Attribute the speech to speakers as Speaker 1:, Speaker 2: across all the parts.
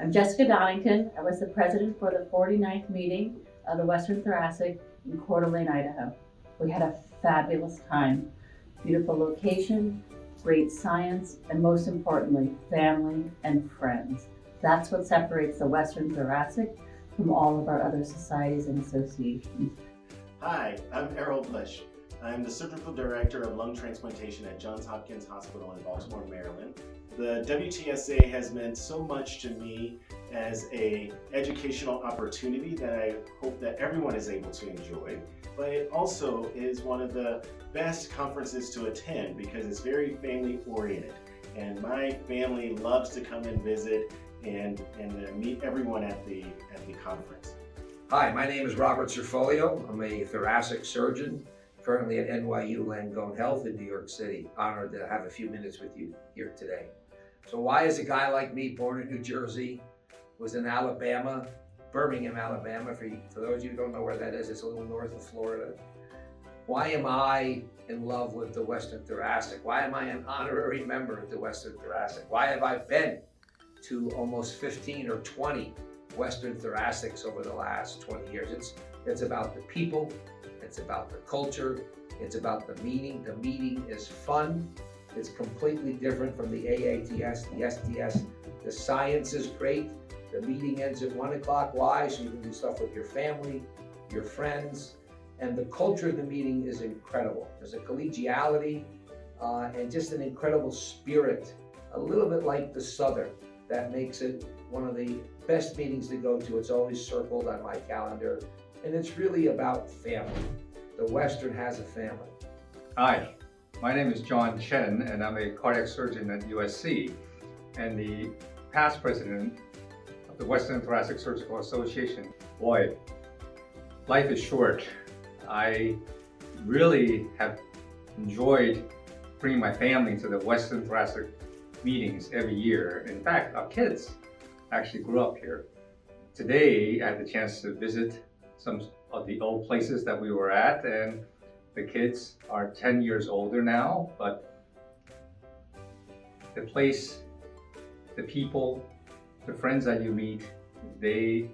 Speaker 1: I'm Jessica Donington. I was the president for the 49th meeting of the Western Thoracic in Coeur d'Alene, Idaho. We had a fabulous time. Beautiful location, great science, and most importantly, family and friends. That's what separates the Western Thoracic from all of our other societies and associations.
Speaker 2: Hi, I'm Errol Bush. I'm the Surgical Director of Lung Transplantation at Johns Hopkins Hospital in Baltimore, Maryland. The WTSA has meant so much to me as an educational opportunity that I hope that everyone is able to enjoy. But it also is one of the best conferences to attend because it's very family oriented. And my family loves to come and visit and meet everyone at the conference.
Speaker 3: Hi, my name is Robert Cerfolio. I'm a thoracic surgeon, currently at NYU Langone Health in New York City. Honored to have a few minutes with you here today. So why is a guy like me, born in New Jersey, was in Alabama, Birmingham, Alabama, for those of you who don't know where that is, it's a little north of Florida. Why am I in love with the Western Thoracic? Why am I an honorary member of the Western Thoracic? Why have I been to almost 15 or 20 Western Thoracics over the last 20 years? It's about the people, it's about the culture, it's about the meeting. The meeting is fun. It's completely different from the AATS, the STS. The science is great. The meeting ends at 1 o'clock. Why? So you can do stuff with your family, your friends, and the culture of the meeting is incredible. There's a collegiality and just an incredible spirit, a little bit like the Southern, that makes it one of the best meetings to go to. It's always circled on my calendar, and it's really about family. The Western has a family.
Speaker 4: Hi, my name is John Chen, and I'm a cardiac surgeon at USC and the past president of the Western Thoracic Surgical Association. Boy, life is short. I really have enjoyed bringing my family to the Western Thoracic meetings every year. In fact, our kids actually grew up here. Today, I had the chance to visit some of the old places that we were at, and the kids are 10 years older now, but the place, the people, the friends that you meet, they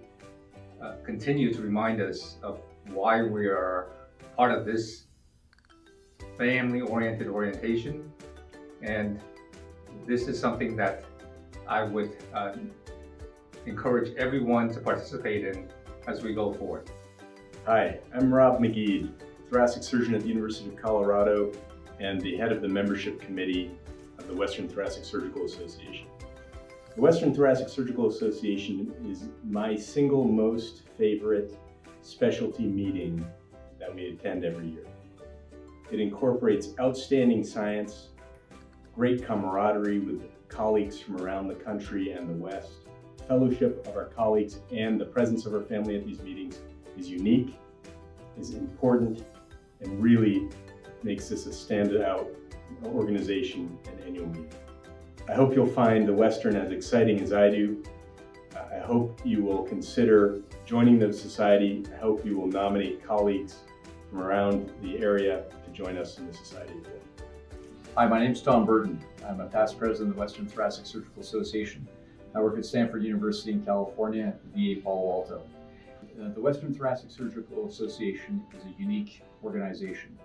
Speaker 4: continue to remind us of why we are part of this family-oriented orientation. And this is something that I would encourage everyone to participate in as we go forward.
Speaker 5: Hi, I'm Rob McGee, thoracic surgeon at the University of Colorado and the head of the membership committee of the Western Thoracic Surgical Association. The Western Thoracic Surgical Association is my single most favorite specialty meeting that we attend every year. It incorporates outstanding science, great camaraderie with colleagues from around the country and the West. Fellowship of our colleagues and the presence of our family at these meetings is unique, is important, and really makes this a standout organization and annual meeting. I hope you'll find the Western as exciting as I do. I hope you will consider joining the society. I hope you will nominate colleagues from around the area to join us in the society as well.
Speaker 6: Hi, my name is Tom Burton. I'm a past president of the Western Thoracic Surgical Association. I work at Stanford University in California at the VA Palo Alto. The Western Thoracic Surgical Association is a unique organization.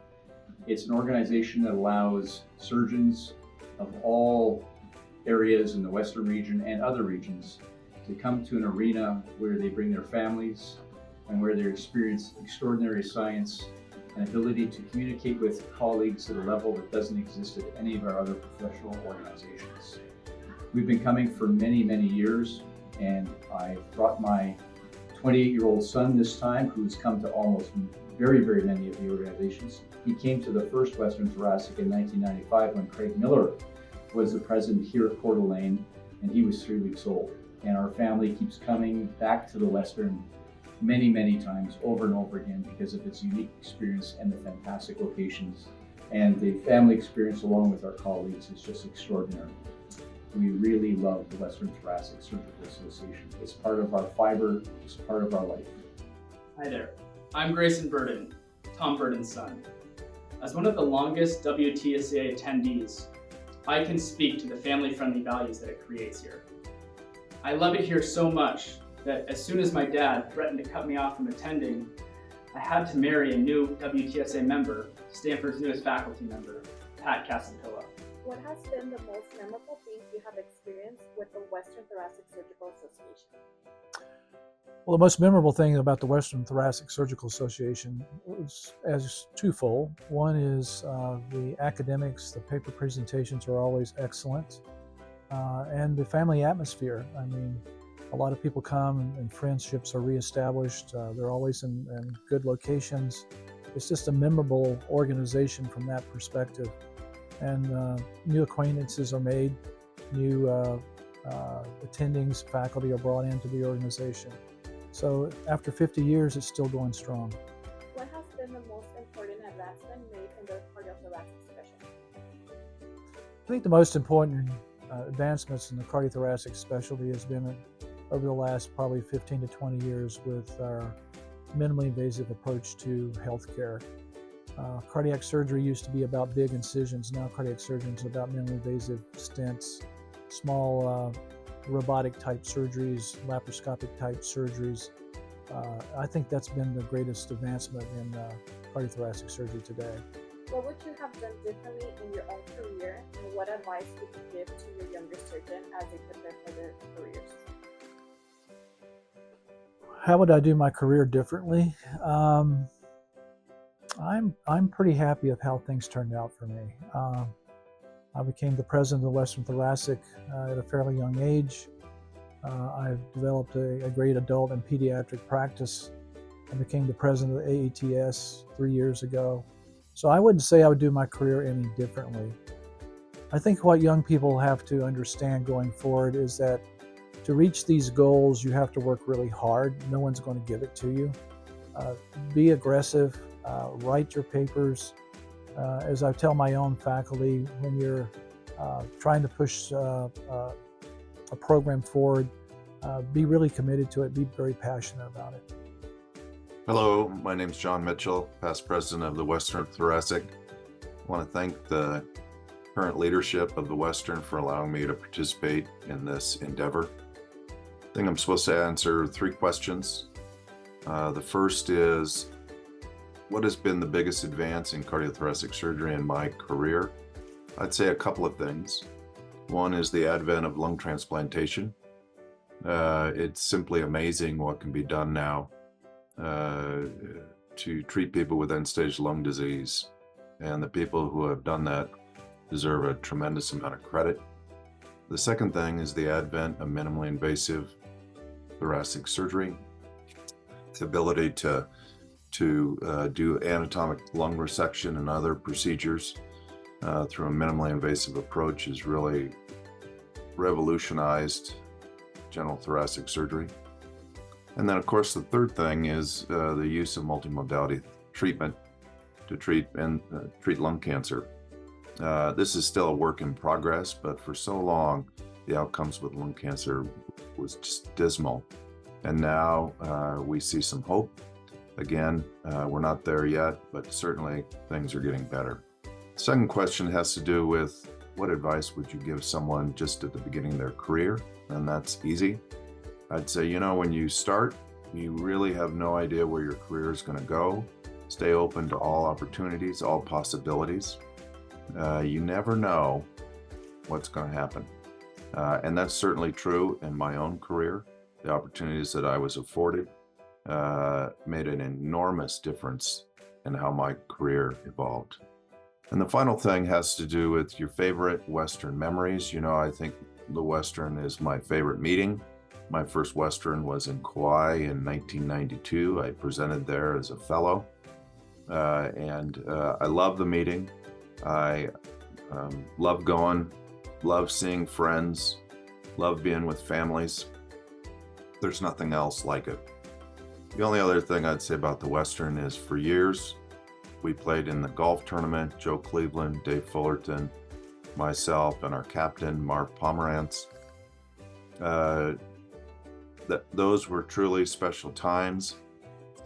Speaker 6: It's an organization that allows surgeons of all areas in the Western region and other regions to come to an arena where they bring their families and where they experience extraordinary science and ability to communicate with colleagues at a level that doesn't exist at any of our other professional organizations. We've been coming for many, many years, and I brought my 28-year-old son this time, who's come to almost very, very many of the organizations. He came to the first Western Thoracic in 1995 when Craig Miller was the president here at Coeur d'Alene, and he was 3 weeks old. And our family keeps coming back to the Western many, many times over and over again because of its unique experience and the fantastic locations. And the family experience along with our colleagues is just extraordinary. We really love the Western Thoracic Surgical Association. It's part of our fiber, it's part of our life.
Speaker 7: Hi there, I'm Grayson Burden, Tom Burden's son. As one of the longest WTSA attendees, I can speak to the family-friendly values that it creates here. I love it here so much that as soon as my dad threatened to cut me off from attending, I had to marry a new WTSA member, Stanford's newest faculty member, Pat Casapilla.
Speaker 8: What has been the most memorable thing you have experienced with the Western Thoracic Surgical Association?
Speaker 9: Well, the most memorable thing about the Western Thoracic Surgical Association is twofold. One is the academics, the paper presentations are always excellent, and the family atmosphere. I mean, a lot of people come and friendships are reestablished. They're always in good locations. It's just a memorable organization from that perspective. And new acquaintances are made, new attendings, faculty are brought into the organization. So after 50 years, it's still going strong.
Speaker 8: What has been the most important advancement made in the cardiothoracic specialty?
Speaker 9: I think the most important advancements in the cardiothoracic specialty has been over the last probably 15 to 20 years with our minimally invasive approach to healthcare. Cardiac surgery used to be about big incisions. Now cardiac surgery is about minimally invasive stents, small robotic type surgeries, laparoscopic type surgeries. I think that's been the greatest advancement in cardiothoracic surgery today.
Speaker 8: What would you have done differently in your own career, and what advice would you give to your younger surgeon as they prepare for their careers?
Speaker 9: How would I do my career differently? I'm pretty happy with how things turned out for me. I became the president of the Western Thoracic at a fairly young age. I've developed a great adult and pediatric practice. I became the president of the AETS 3 years ago. So I wouldn't say I would do my career any differently. I think what young people have to understand going forward is that to reach these goals, you have to work really hard. No one's going to give it to you. Be aggressive, write your papers. As I tell my own faculty, when you're trying to push a program forward, be really committed to it, be very passionate about it.
Speaker 10: Hello, my name is John Mitchell, past president of the Western Thoracic. I want to thank the current leadership of the Western for allowing me to participate in this endeavor. I think I'm supposed to answer 3 questions. The first is, what has been the biggest advance in cardiothoracic surgery in my career? I'd say a couple of things. One is the advent of lung transplantation. It's simply amazing what can be done now to treat people with end-stage lung disease. And the people who have done that deserve a tremendous amount of credit. The second thing is the advent of minimally invasive thoracic surgery. The ability to do anatomic lung resection and other procedures through a minimally invasive approach has really revolutionized general thoracic surgery. And then, of course, the third thing is the use of multimodality treatment to treat lung cancer. This is still a work in progress, but for so long, the outcomes with lung cancer was just dismal. And now we see some hope. Again, we're not there yet, but certainly things are getting better. Second question has to do with what advice would you give someone just at the beginning of their career? And that's easy. I'd say, when you start, you really have no idea where your career is going to go. Stay open to all opportunities, all possibilities. You never know what's going to happen. And that's certainly true in my own career. The opportunities that I was afforded made an enormous difference in how my career evolved. And the final thing has to do with your favorite Western memories. I think the Western is my favorite meeting. My first Western was in Kauai in 1992. I presented there as a fellow. And I love the meeting. I love going, love seeing friends, love being with families. There's nothing else like it. The only other thing I'd say about the Western is for years, we played in the golf tournament, Joe Cleveland, Dave Fullerton, myself, and our captain, Mark Pomerantz. Those were truly special times.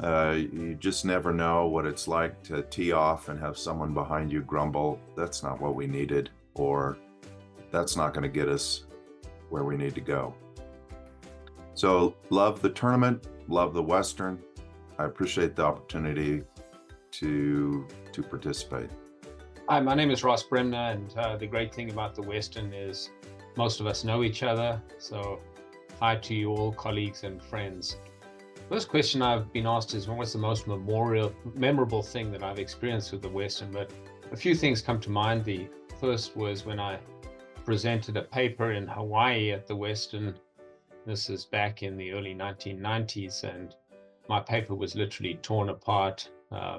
Speaker 10: You just never know what it's like to tee off and have someone behind you grumble, that's not what we needed, or that's not going to get us where we need to go. So love the tournament, love the Western. I appreciate the opportunity to participate.
Speaker 11: Hi, my name is Ross Bremner, and the great thing about the Western is most of us know each other. So hi to you all, colleagues and friends. First question I've been asked is, what's the most memorable thing that I've experienced with the Western? But a few things come to mind. The first was when I presented a paper in Hawaii at the Western. This is back in the early 1990s, and my paper was literally torn apart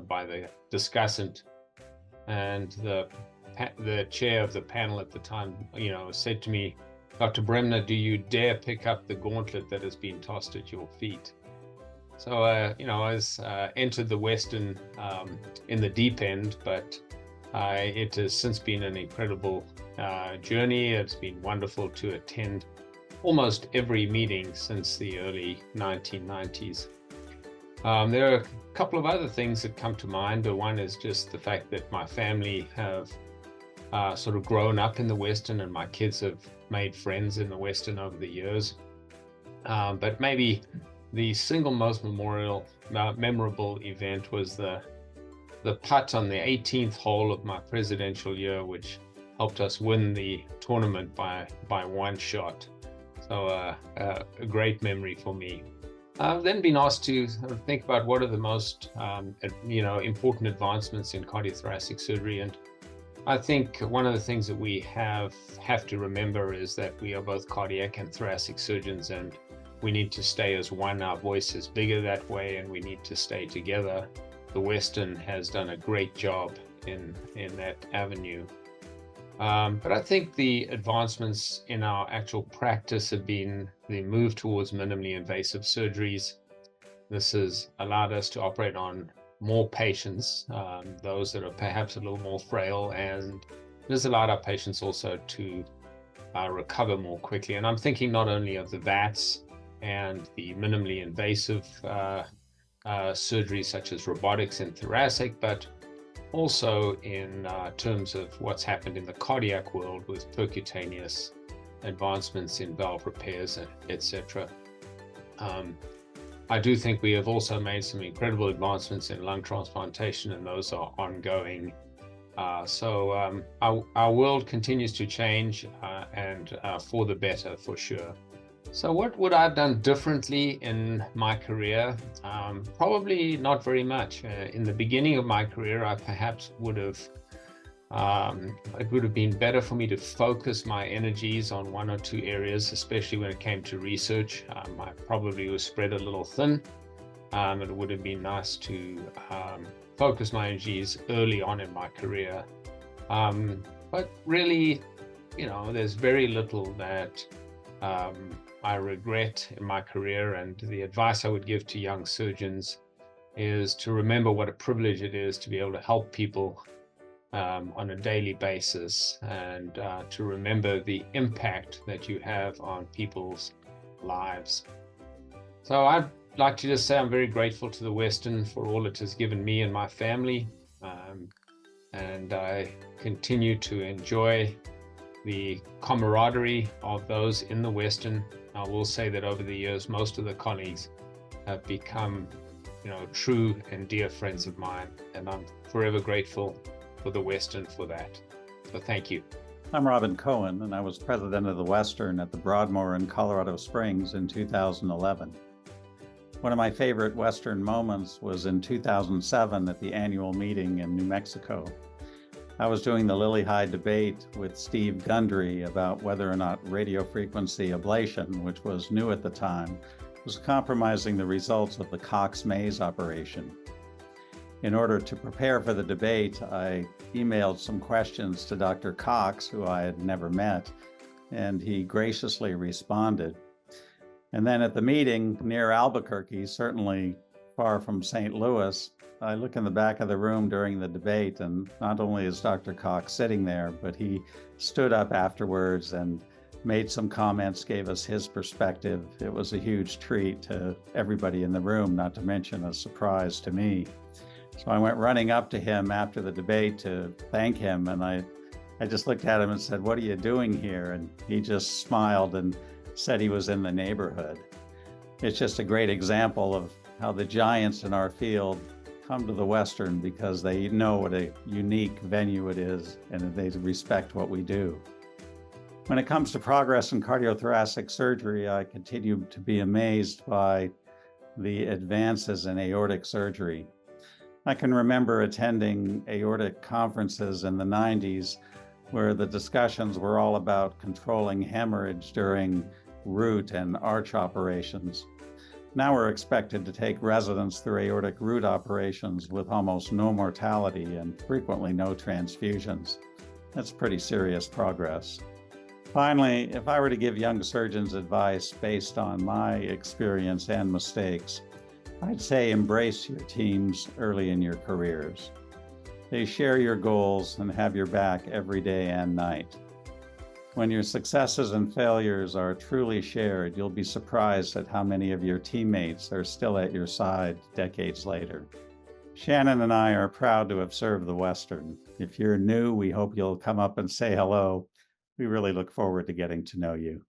Speaker 11: by the discussant. And the chair of the panel at the time, said to me, "Dr. Bremner, do you dare pick up the gauntlet that has been tossed at your feet?" So, I was entered the Western in the deep end, but it has since been an incredible journey. It's been wonderful to attend almost every meeting since the early 1990s. There are a couple of other things that come to mind. One is just the fact that my family have sort of grown up in the Western, and my kids have made friends in the Western over the years. But maybe the single most memorable event was the putt on the 18th hole of my presidential year, which helped us win the tournament by one shot. So a great memory for me. I've then been asked to think about what are the most important advancements in cardiothoracic surgery, and I think one of the things that we have to remember is that we are both cardiac and thoracic surgeons, and we need to stay as one. Our voice is bigger that way, and we need to stay together. The Western has done a great job in that avenue. But I think the advancements in our actual practice have been the move towards minimally invasive surgeries. This has allowed us to operate on more patients, those that are perhaps a little more frail, and it has allowed our patients also to recover more quickly. And I'm thinking not only of the VATS and the minimally invasive surgeries such as robotics in thoracic, but also in terms of what's happened in the cardiac world with percutaneous advancements in valve repairs, etc. I do think we have also made some incredible advancements in lung transplantation, and those are ongoing. So our world continues to change, and for the better, for sure. So what would I have done differently in my career? Probably not very much. In the beginning of my career, I perhaps would have, it would have been better for me to focus my energies on one or two areas, especially when it came to research. I probably was spread a little thin. It would have been nice to focus my energies early on in my career. But really, there's very little that I regret in my career, and the advice I would give to young surgeons is to remember what a privilege it is to be able to help people on a daily basis, and to remember the impact that you have on people's lives. So I'd like to just say I'm very grateful to the Western for all it has given me and my family, and I continue to enjoy the camaraderie of those in the Western. I will say that over the years, most of the colleagues have become, true and dear friends of mine, and I'm forever grateful for the Western for that. So thank you.
Speaker 12: I'm Robin Cohen, and I was president of the Western at the Broadmoor in Colorado Springs in 2011. One of my favorite Western moments was in 2007 at the annual meeting in New Mexico. I was doing the Lily High debate with Steve Gundry about whether or not radiofrequency ablation, which was new at the time, was compromising the results of the Cox-Maze operation. In order to prepare for the debate, I emailed some questions to Dr. Cox, who I had never met, and he graciously responded. And then at the meeting near Albuquerque, certainly far from St. Louis, I look in the back of the room during the debate, and not only is Dr. Cox sitting there, but he stood up afterwards and made some comments, gave us his perspective. It was a huge treat to everybody in the room, not to mention a surprise to me. So I went running up to him after the debate to thank him, and I just looked at him and said, "What are you doing here?" And he just smiled and said he was in the neighborhood. It's just a great example of how the giants in our field come to the Western because they know what a unique venue it is and they respect what we do. When it comes to progress in cardiothoracic surgery, I continue to be amazed by the advances in aortic surgery. I can remember attending aortic conferences in the 90s where the discussions were all about controlling hemorrhage during root and arch operations. Now we're expected to take residents through aortic root operations with almost no mortality and frequently no transfusions. That's pretty serious progress. Finally, if I were to give young surgeons advice based on my experience and mistakes, I'd say embrace your teams early in your careers. They share your goals and have your back every day and night. When your successes and failures are truly shared, you'll be surprised at how many of your teammates are still at your side decades later. Shannon and I are proud to have served the Western. If you're new, we hope you'll come up and say hello. We really look forward to getting to know you.